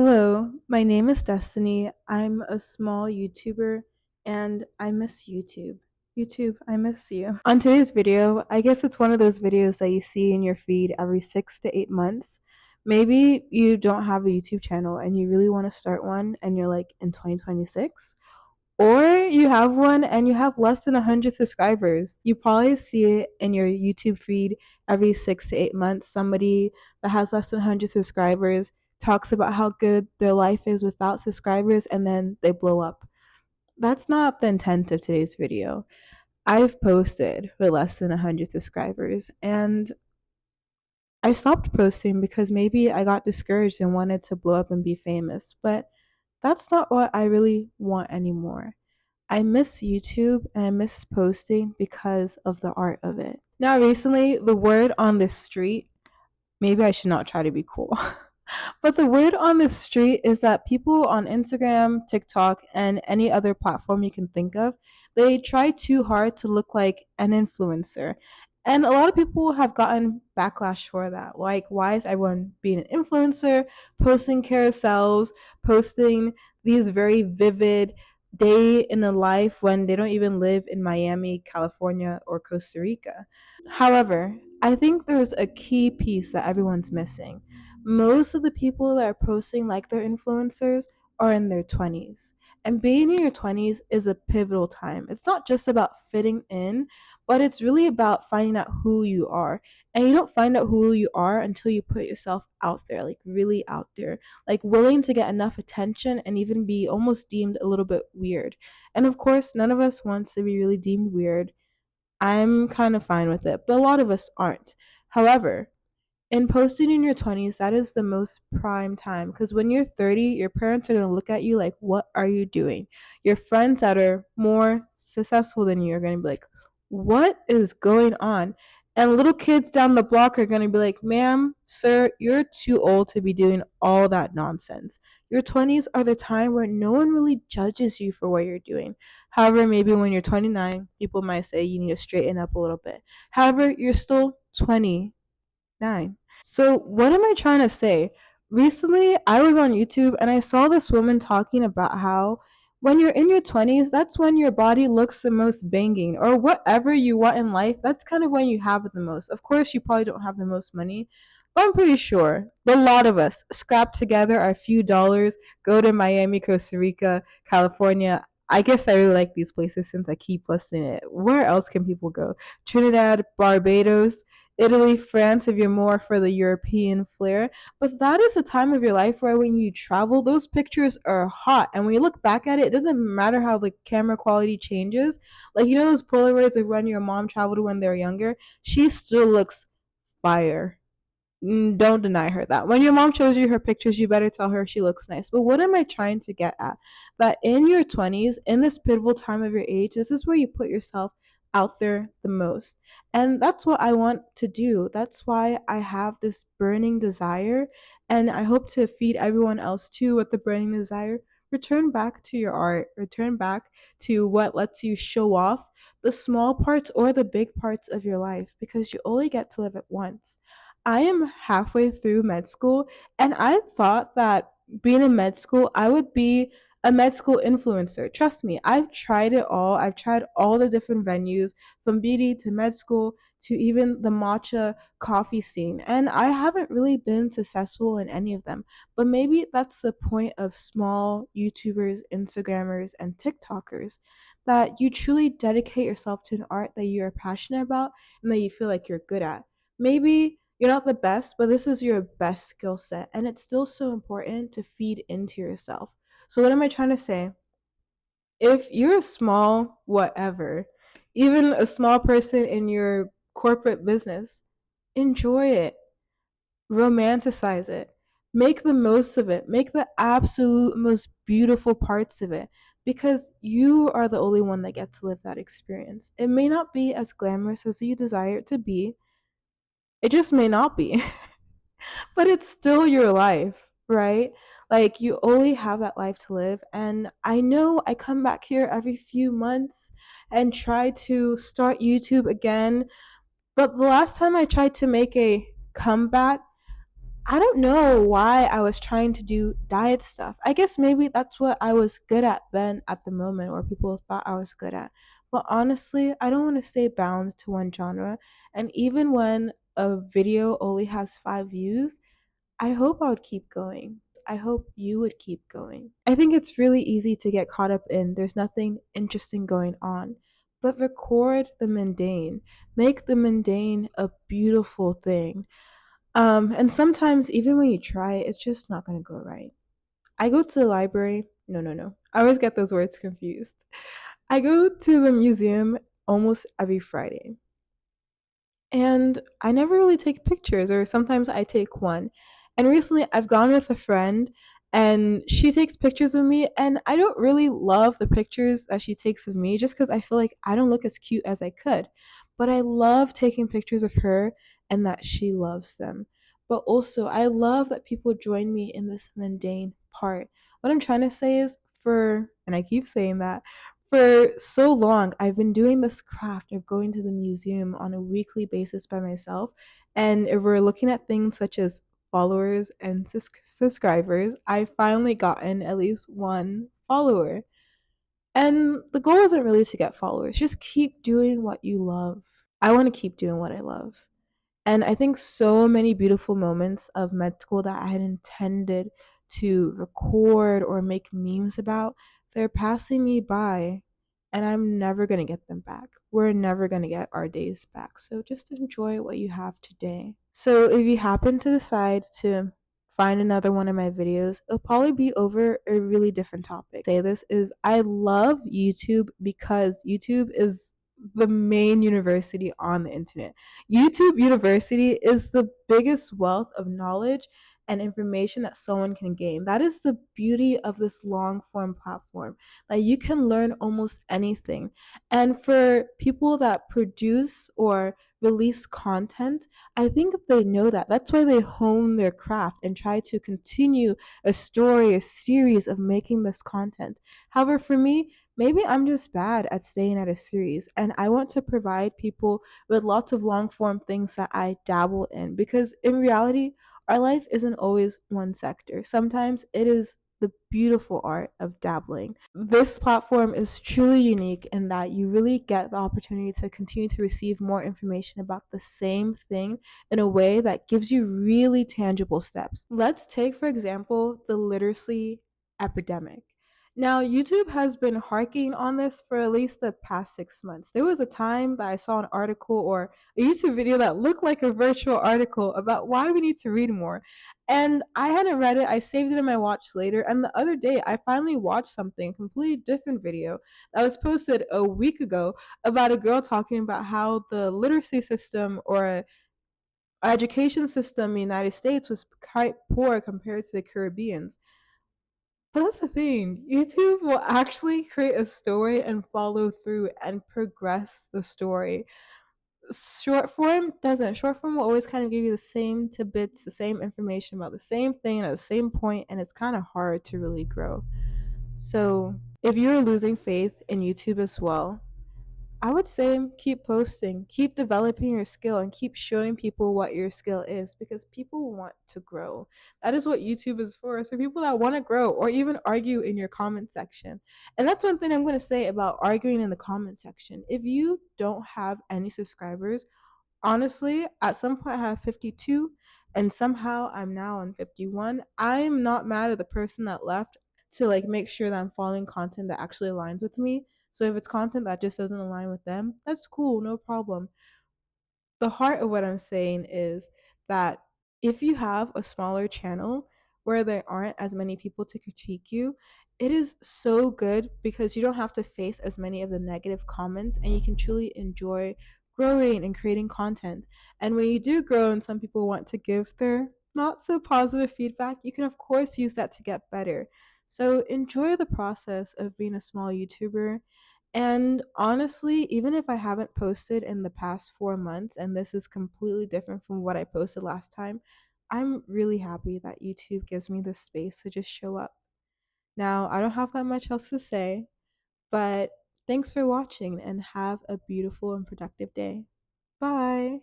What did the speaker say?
Hello, my name is Destiny. I'm a small YouTuber and I miss YouTube. YouTube, I miss you. On today's video, I guess it's one of those videos that you see in your feed every 6 to 8 months. Maybe you don't have a YouTube channel and you really want to start one and you're like in 2026. Or you have one and you have less than 100 subscribers. You probably see it in your YouTube feed every 6 to 8 months. Somebody that has less than 100 subscribers talks about how good their life is without subscribers and then they blow up. That's not the intent of today's video. I've posted with less than 100 subscribers and I stopped posting because maybe I got discouraged and wanted to blow up and be famous. But that's not what I really want anymore. I miss YouTube and I miss posting because of the art of it. Now, recently, the word on the street, maybe I should not try to be cool, but the word on the street is that people on Instagram, TikTok, and any other platform you can think of, they try too hard to look like an influencer. And a lot of people have gotten backlash for that. Like, why is everyone being an influencer, posting carousels, posting these very vivid day in a life when they don't even live in Miami, California, or Costa Rica? However, I think there's a key piece that everyone's missing. Most of the people that are posting like they're influencers are in their 20s. And being in your 20s is a pivotal time. It's not just about fitting in, but it's really about finding out who you are. And you don't find out who you are until you put yourself out there, like really out there, like willing to get enough attention and even be almost deemed a little bit weird. And of course, none of us wants to be really deemed weird. I'm kind of fine with it, but a lot of us aren't. However, in posting in your 20s, that is the most prime time because when you're 30, your parents are going to look at you like, what are you doing? Your friends that are more successful than you are going to be like, what is going on? And little kids down the block are going to be like, ma'am, sir, you're too old to be doing all that nonsense. Your 20s are the time where no one really judges you for what you're doing. However, maybe when you're 29, people might say you need to straighten up a little bit. However, you're still 29. So, what am I trying to say? Recently, I was on YouTube and I saw this woman talking about how when you're in your 20s, that's when your body looks the most banging, or whatever you want in life, that's kind of when you have it the most. Of course, you probably don't have the most money, but I'm pretty sure a lot of us scrap together our few dollars, go to Miami, Costa Rica, California. I guess I really like these places since I keep listing it. Where else can people go? Trinidad, Barbados, Italy, France, if you're more for the European flair. But that is a time of your life where when you travel, those pictures are hot. And when you look back at it, it doesn't matter how the camera quality changes. Like, you know, those Polaroids of when your mom traveled when they were younger? She still looks fire. Don't deny her that. When your mom shows you her pictures, you better tell her she looks nice. But what am I trying to get at? That in your 20s, in this pivotal time of your age, this is where you put yourself out there the most. And that's what I want to do. That's why I have this burning desire. And I hope to feed everyone else too with the burning desire. Return back to your art, return back to what lets you show off the small parts or the big parts of your life because you only get to live it once. I am halfway through med school, and I thought that being in med school, I would be a med school influencer. Trust me, I've tried it all. I've tried all the different venues from beauty to med school to even the matcha coffee scene, and I haven't really been successful in any of them. But maybe that's the point of small YouTubers, Instagrammers, and TikTokers that you truly dedicate yourself to an art that you're passionate about and that you feel like you're good at. Maybe you're not the best, but this is your best skill set. And it's still so important to feed into yourself. So, what am I trying to say? If you're a small whatever, even a small person in your corporate business, enjoy it, romanticize it, make the most of it, make the absolute most beautiful parts of it. Because you are the only one that gets to live that experience. It may not be as glamorous as you desire it to be, it just may not be. But it's still your life, right? Like you only have that life to live. And I know I come back here every few months and try to start YouTube again. But the last time I tried to make a comeback, I don't know why I was trying to do diet stuff. I guess maybe that's what I was good at then at the moment, or people thought I was good at. But honestly, I don't want to stay bound to one genre. And even when a video only has 5 views, I hope I would keep going. I hope you would keep going. I think it's really easy to get caught up in there's nothing interesting going on. But record the mundane. Make the mundane a beautiful thing. And sometimes even when you try it, it's just not gonna go right. I go to the library. No, no, no. I always get those words confused. I go to the museum almost every Friday. And I never really take pictures, or sometimes I take one. And recently I've gone with a friend and she takes pictures of me, and I don't really love the pictures that she takes of me just because I feel like I don't look as cute as I could. But I love taking pictures of her and that she loves them. But also, I love that people join me in this mundane part. What I'm trying to say is, and I keep saying that, for so long, I've been doing this craft of going to the museum on a weekly basis by myself. And if we're looking at things such as followers and subscribers, I finally gotten at least one follower. And the goal isn't really to get followers, just keep doing what you love. I want to keep doing what I love. And I think so many beautiful moments of med school that I had intended to record or make memes about, they're passing me by and I'm never going to get them back. We're never going to get our days back. So just enjoy what you have today. So if you happen to decide to find another one of my videos, it'll probably be over a really different topic. Say this is I love YouTube because YouTube is the main university on the internet. YouTube University is the biggest wealth of knowledge and information that someone can gain. That is the beauty of this long form platform. Like you can learn almost anything. And for people that produce or release content, I think they know that. That's why they hone their craft and try to continue a story, a series of making this content. However, for me, maybe I'm just bad at staying at a series and I want to provide people with lots of long form things that I dabble in because in reality, our life isn't always one sector. Sometimes it is the beautiful art of dabbling. This platform is truly unique in that you really get the opportunity to continue to receive more information about the same thing in a way that gives you really tangible steps. Let's take, for example, the literacy epidemic. Now, YouTube has been harking on this for at least the past 6 months. There was a time that I saw an article or a YouTube video that looked like a virtual article about why we need to read more. And I hadn't read it. I saved it in my watch later. And the other day, I finally watched something, a completely different video that was posted a week ago about a girl talking about how the literacy system or education system in the United States was quite poor compared to the Caribbeans. But that's the thing. YouTube will actually create a story and follow through and progress the story. Short form doesn't. Short form will always kind of give you the same tidbits, the same information about the same thing at the same point, and it's kind of hard to really grow. So, if you're losing faith in YouTube as well, I would say keep posting, keep developing your skill, and keep showing people what your skill is because people want to grow. That is what YouTube is for. So, people that want to grow or even argue in your comment section. And that's one thing I'm going to say about arguing in the comment section. If you don't have any subscribers, honestly, at some point I have 52 and somehow I'm now on 51. I'm not mad at the person that left to like make sure that I'm following content that actually aligns with me. So if it's content that just doesn't align with them, that's cool, no problem. The heart of what I'm saying is that if you have a smaller channel where there aren't as many people to critique you, it is so good because you don't have to face as many of the negative comments and you can truly enjoy growing and creating content. And when you do grow and some people want to give their not so positive feedback, you can of course use that to get better. So enjoy the process of being a small YouTuber, and honestly, even if I haven't posted in the past 4 months and this is completely different from what I posted last time, I'm really happy that YouTube gives me the space to just show up. Now, I don't have that much else to say, but thanks for watching and have a beautiful and productive day. Bye.